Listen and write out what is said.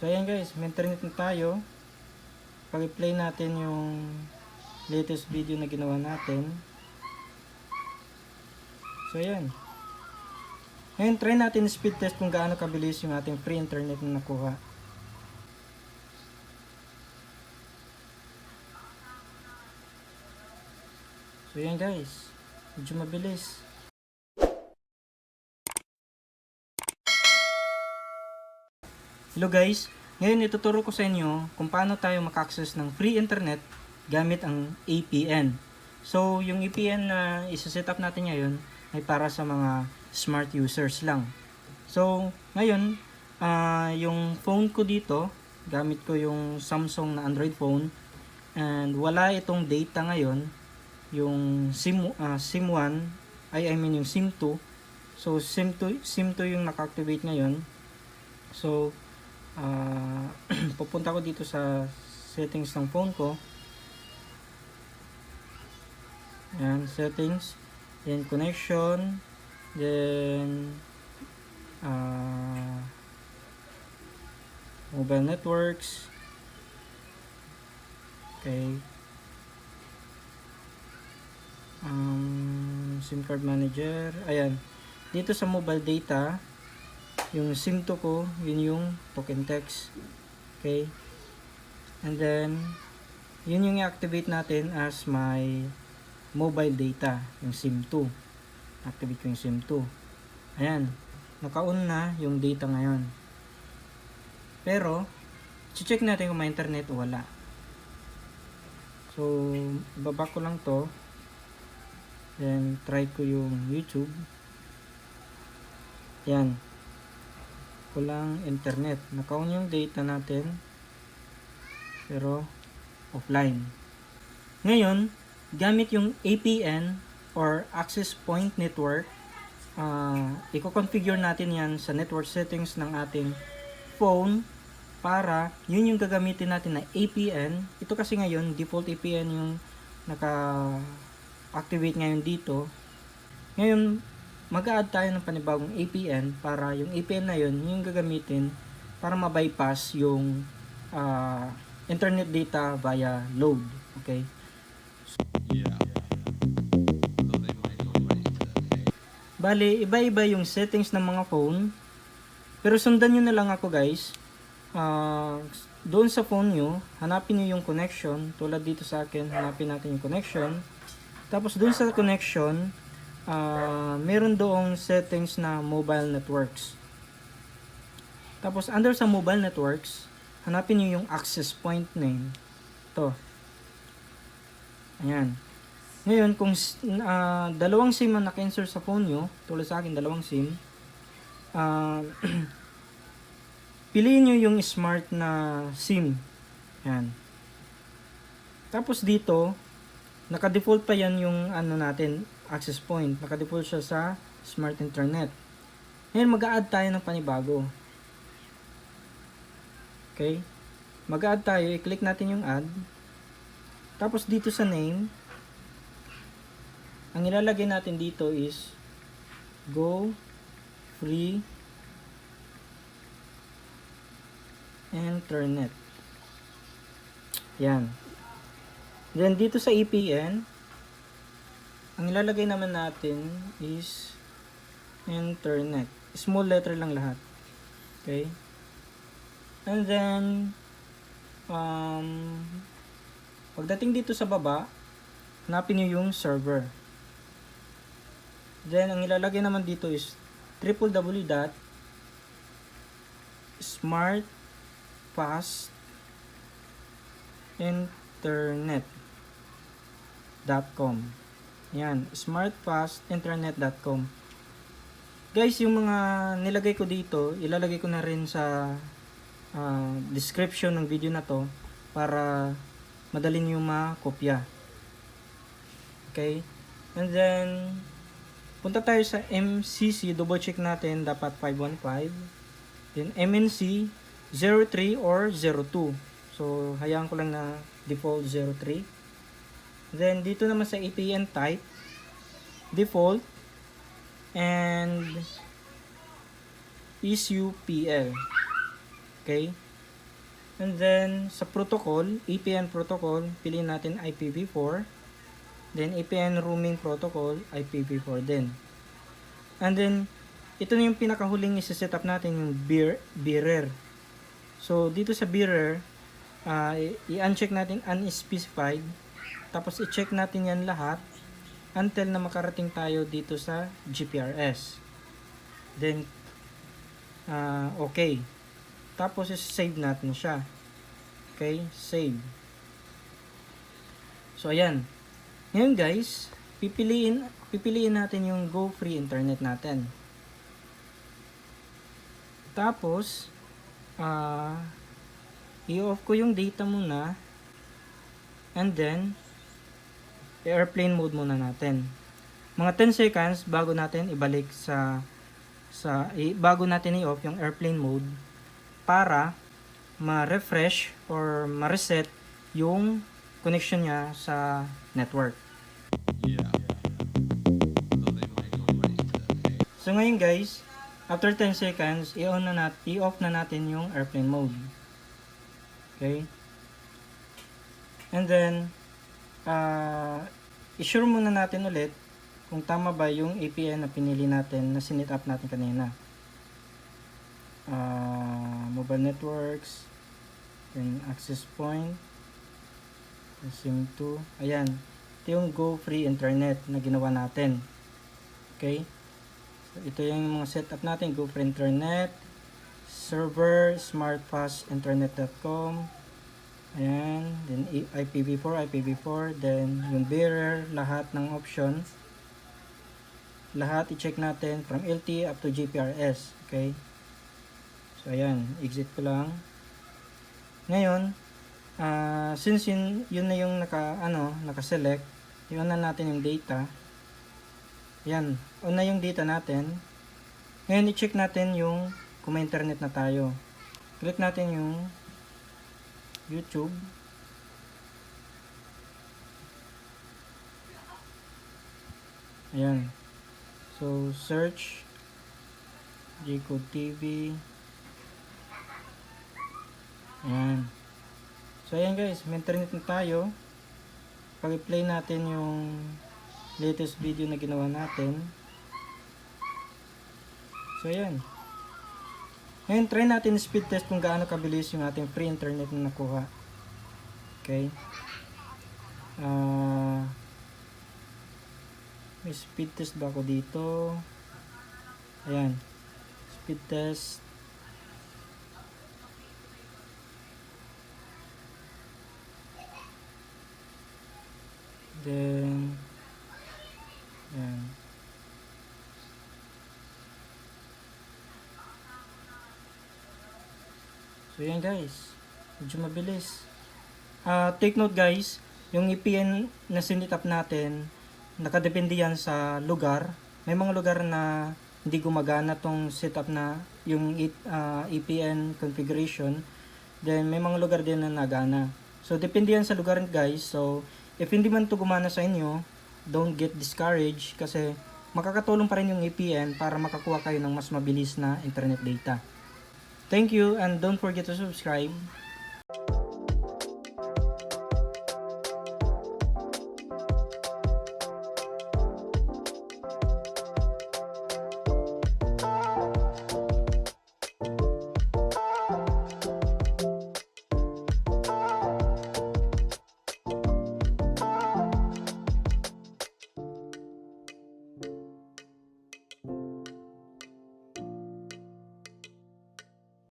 So ayan guys, may internet na tayo. Pag-play natin yung latest video na ginawa natin. So ayan. Ngayon try natin speed test kung gaano kabilis yung ating free internet na nakuha. So ayan guys, medyo mabilis. Hello guys, ngayon ituturo ko sa inyo kung paano tayo maka-access ng free internet gamit ang APN. So yung APN na isa-set up natin ngayon ay para sa mga smart users lang. So ngayon, yung phone ko dito, gamit ko yung Samsung na Android phone and wala itong data ngayon, yung SIM 1, I mean yung SIM 2. So SIM 2 yung naka-activate ngayon. So pupunta ko dito sa settings ng phone ko. Ayan, settings, then connection, then mobile networks. Okay. SIM card manager. Ayan, dito sa mobile data, yung SIM 2 ko, yun yung token text. Okay. And then, yun yung i-activate natin as my mobile data, yung SIM 2. Activate ko yung SIM 2. Ayan. Naka-on na yung data ngayon. Pero, check natin kung may internet o wala. So, baba ko lang to. Then, try ko yung YouTube. Yan. Walang internet. Naka-on yung data natin. Pero, offline. Ngayon, gamit yung APN or Access Point Network, i-configure natin yan sa network settings ng ating phone para yun yung gagamitin natin na APN. Ito kasi ngayon, default APN yung naka-activate ngayon dito. Ngayon, mag-a-add tayo ng panibagong APN para yung APN na yun yung gagamitin para ma-bypass yung internet data via load. Okay? Bali, iba-iba yung settings ng mga phone. Pero sundan nyo na lang ako guys. Doon sa phone nyo, hanapin nyo yung connection. Tulad dito sa akin, hanapin natin yung connection. Tapos doon sa connection, meron doong settings na mobile networks. Tapos under sa mobile networks, hanapin niyo yung access point name. Ito. Ayan. Ngayon, kung dalawang SIM ang naka-insert sa phone nyo, tulad sa akin, dalawang SIM, piliin nyo yung smart na SIM. Ayan. Tapos dito, naka-default pa yan yung natin, access point. Naka-default siya sa smart internet. Ngayon, mag-a-add tayo ng panibago. Okay? Mag-add tayo, i-click natin yung add. Tapos dito sa name, ang ilalagay natin dito is Go Free Internet. Yan. Then dito sa APN, ang ilalagay naman natin is internet. Small letter lang lahat. Okay? And then, pagdating dito sa baba, hanapin nyo yung server. Then, ang ilalagay naman dito is www.smartfastinternet.com. Yan, smartfastinternet.com. Guys, yung mga nilagay ko dito, ilalagay ko na rin sa description ng video na to para madali nyo makopya. Okay? And then, punta tayo sa MCC, double check natin, dapat 515. Then MNC 03 or 02. So, hayaan ko lang na default 03. Then, dito naman sa APN type, default, and SUPL. Okay? And then sa protocol, APN protocol, piliin natin IPv4. Then APN roaming protocol, IPv4 din. And then ito na yung pinakahuling i-set up natin, yung bearer. So dito sa bearer, i-uncheck natin unspecified. Tapos i-check natin yan lahat until na makarating tayo dito sa GPRS. Then okay. Tapos save natin siya. Okay, save. So ayan. Ngayon guys, pipiliin natin yung Go Free Internet natin. Tapos i-off ko yung data muna. And then airplane mode muna natin. Mga 10 seconds bago natin ibalik bago natin i-off yung airplane mode para ma-refresh or ma-reset yung connection niya sa network. So ngayon guys, after 10 seconds, i-off na natin yung airplane mode. Okay? And then i-sure muna natin ulit kung tama ba yung APN na pinili natin na sinit up natin kanina. Mobile networks, then access point, SIM2, ayan, ito yung Go Free Internet na ginawa natin. Okay, so ito yung mga setup natin. Go Free Internet, server, smartfastinternet.com, ayan, then IPv4, then yung bearer, lahat ng options, lahat i-check natin from LTE up to GPRS. Okay, so ayan, exit ko lang. Ngayon, since yun na yung naka-select, yun na natin yung data. Yan, una yung data natin. Ngayon, i-check natin yung kung may internet na tayo. Click natin yung YouTube. Ayan. So, search Gcode TV. Ayan. So, ayan guys, may internet na tayo. Pag i-play natin yung latest video na ginawa natin. So, ayan. Ngayon, try natin speed test kung gaano kabilis yung ating free internet na nakuha. Okay. May speed test ba ako dito? Ayan. Speed test. Then, ayan. So, yan guys. Medyo mabilis. Take note guys, yung EPN na sinit up natin, nakadepende yan sa lugar. May mga lugar na hindi gumagana tong setup na yung EPN configuration. Then, may mga lugar din na nagana. So, depende yan sa lugar guys. So, if hindi man to gumana sa inyo, don't get discouraged kasi makakatulong pa rin yung EPN para makakuha kayo ng mas mabilis na internet data. Thank you and don't forget to subscribe.